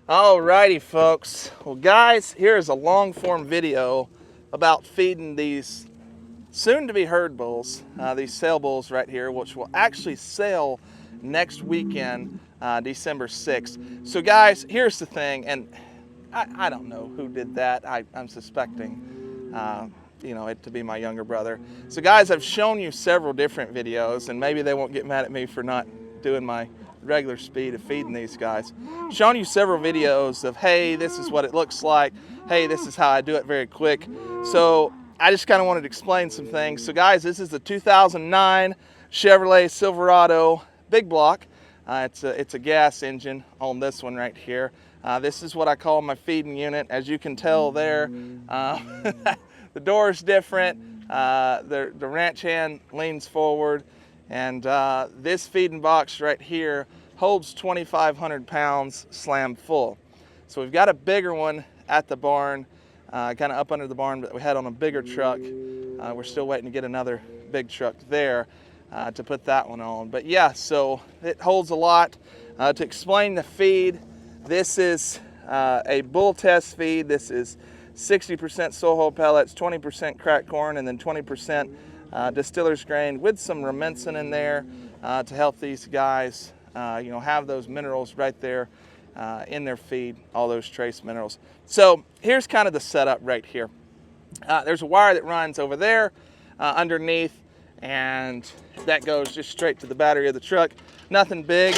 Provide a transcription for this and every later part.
Alrighty, folks. Well, guys, here's a long form video about feeding these soon to be herd bulls, these sale bulls right here, which will actually sell next weekend, December 6th. So, guys, here's the thing, and I don't know who did that. I'm suspecting, it to be my younger brother. So, guys, I've shown you several different videos, and maybe they won't get mad at me for not doing my regular speed of feeding these guys. Shown you several videos of, hey, this is what it looks like. Hey, this is how I do it very quick. So I just kind of wanted to explain some things. So guys, this is the 2009 Chevrolet Silverado big block. It's a gas engine on this one right here. This is what I call my feeding unit. As you can tell there, the door is different. The ranch hand leans forward. And this feeding box right here holds 2,500 pounds slam full. So we've got a bigger one at the barn, kind of up under the barn, but we had on a bigger truck. We're still waiting to get another big truck there to put that one on. But yeah, so it holds a lot. To explain the feed, this is a bull test feed. This is 60% soil hull pellets, 20% cracked corn, and then 20% distiller's grain with some Rumensin in there to help these guys have those minerals right there in their feed, all those trace minerals. So here's kind of the setup right here. There's a wire that runs over there underneath, and that goes just straight to the battery of the truck. Nothing big.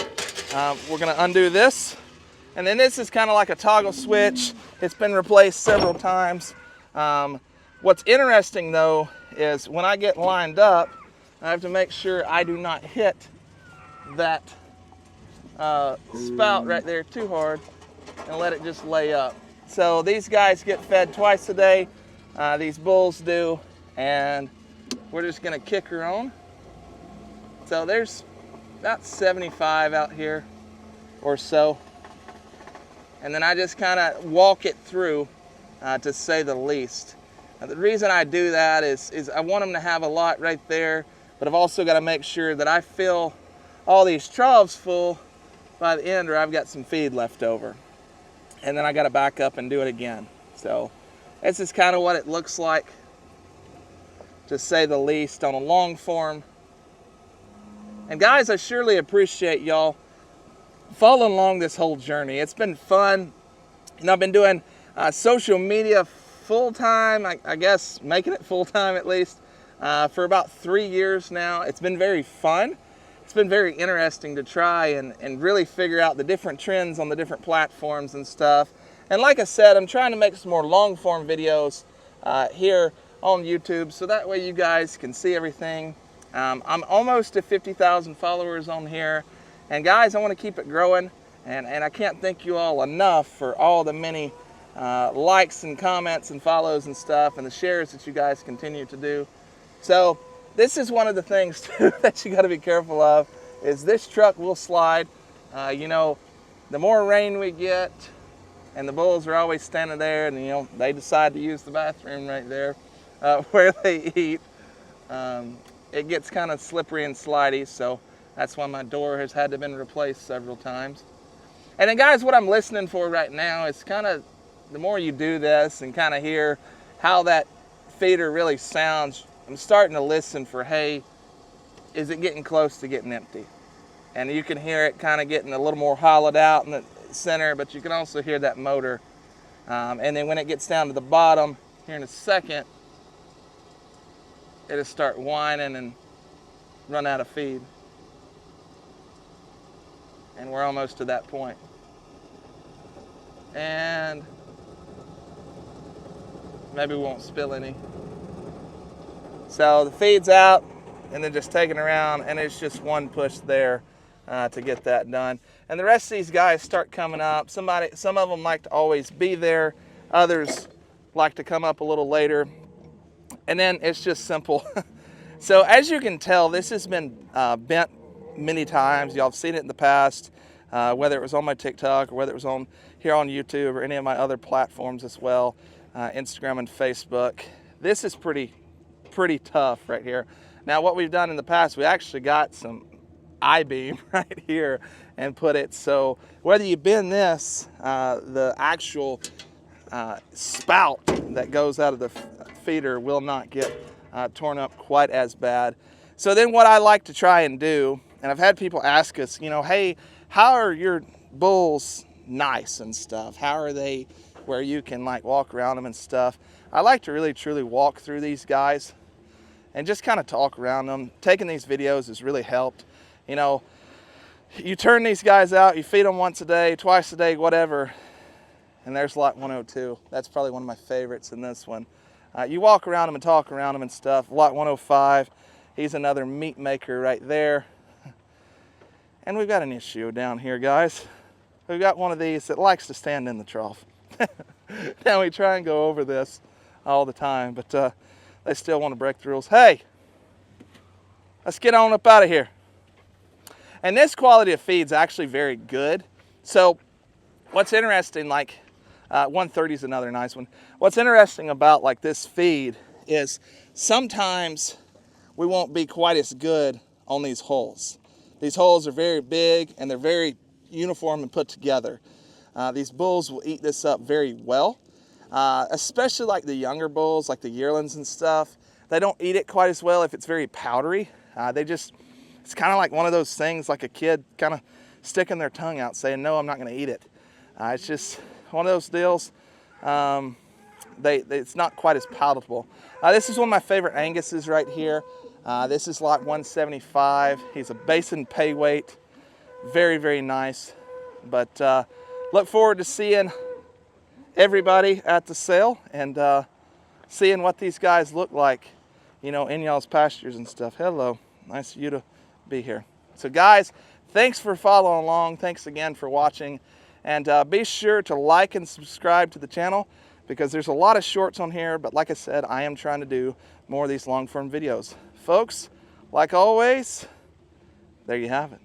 We're going to undo this, and then this is kind of like a toggle switch. It's been replaced several times. What's interesting though is when I get lined up, I have to make sure I do not hit that spout right there too hard and let it just lay up. So these guys get fed twice a day, these bulls do, and we're just gonna kick her on. So there's about 75 out here or so. And then I just kind of walk it through to say the least. Now, the reason I do that is I want them to have a lot right there, but I've also got to make sure that I fill all these troughs full by the end, or I've got some feed left over. And then I got to back up and do it again. So this is kind of what it looks like, to say the least, on a long form. And guys, I surely appreciate y'all following along this whole journey. It's been fun. I've been doing social media full-time, I guess making it full-time at least, for about 3 years now. It's been very fun. It's been very interesting to try and really figure out the different trends on the different platforms and stuff. And like I said, I'm trying to make some more long-form videos here on YouTube, so that way you guys can see everything. I'm almost to 50,000 followers on here. And guys, I want to keep it growing. And I can't thank you all enough for all the many likes and comments and follows and stuff, and the shares that you guys continue to do. So this is one of the things too that you got to be careful of, is this truck will slide. The more rain we get, and the bulls are always standing there, and they decide to use the bathroom right there where they eat, it gets kind of slippery and slidey. So that's why my door has had to been replaced several times. And then guys, what I'm listening for right now is kind of, the more you do this and kind of hear how that feeder really sounds, I'm starting to listen for, hey, is it getting close to getting empty? And you can hear it kind of getting a little more hollowed out in the center, but you can also hear that motor. And then when it gets down to the bottom, here in a second, it'll start whining and run out of feed. And we're almost to that point. And maybe we won't spill any. So the feed's out, and then just taking around, and it's just one push there to get that done. And the rest of these guys start coming up. Some of them like to always be there. Others like to come up a little later. And then it's just simple. So as you can tell, this has been bent many times. Y'all have seen it in the past, whether it was on my TikTok or whether it was on here on YouTube or any of my other platforms as well, Instagram and Facebook. This is pretty tough right here. Now what we've done in the past, we actually got some I-beam right here and put it so whether you bend this, the actual spout that goes out of the feeder will not get torn up quite as bad. So then what I like to try and do, and I've had people ask us, you know, hey, how are your bulls nice and stuff? How are they where you can like walk around them and stuff? I like to really truly walk through these guys and just kind of talk around them. Taking these videos has really helped. You know, you turn these guys out, you feed them once a day, twice a day, whatever, and there's lot 102. That's probably one of my favorites in this one. You walk around them and talk around them and stuff. Lot 105, he's another meat maker right there. And we've got an issue down here, guys. We've got one of these that likes to stand in the trough. Now we try and go over this all the time, but they still want to break the rules. Hey, let's get on up out of here. And this quality of feed's actually very good. So what's interesting, like 130 is another nice one. What's interesting about like this feed is sometimes we won't be quite as good on these holes. These holes are very big and they're very uniform and put together. These bulls will eat this up very well, especially like the younger bulls, like the yearlings and stuff. They don't eat it quite as well if it's very powdery. It's kind of like one of those things like a kid kind of sticking their tongue out saying, no, I'm not going to eat it. It's just one of those deals. It's not quite as palatable. This is one of my favorite Angus's right here. This is lot 175. He's a basin pay weight. Very, very nice. But look forward to seeing everybody at the sale and seeing what these guys look like, you know, in y'all's pastures and stuff. Hello, nice of you to be here. So guys, thanks for following along. Thanks again for watching. And be sure to like and subscribe to the channel because there's a lot of shorts on here. But like I said, I am trying to do more of these long form videos. Folks, like always, there you have it.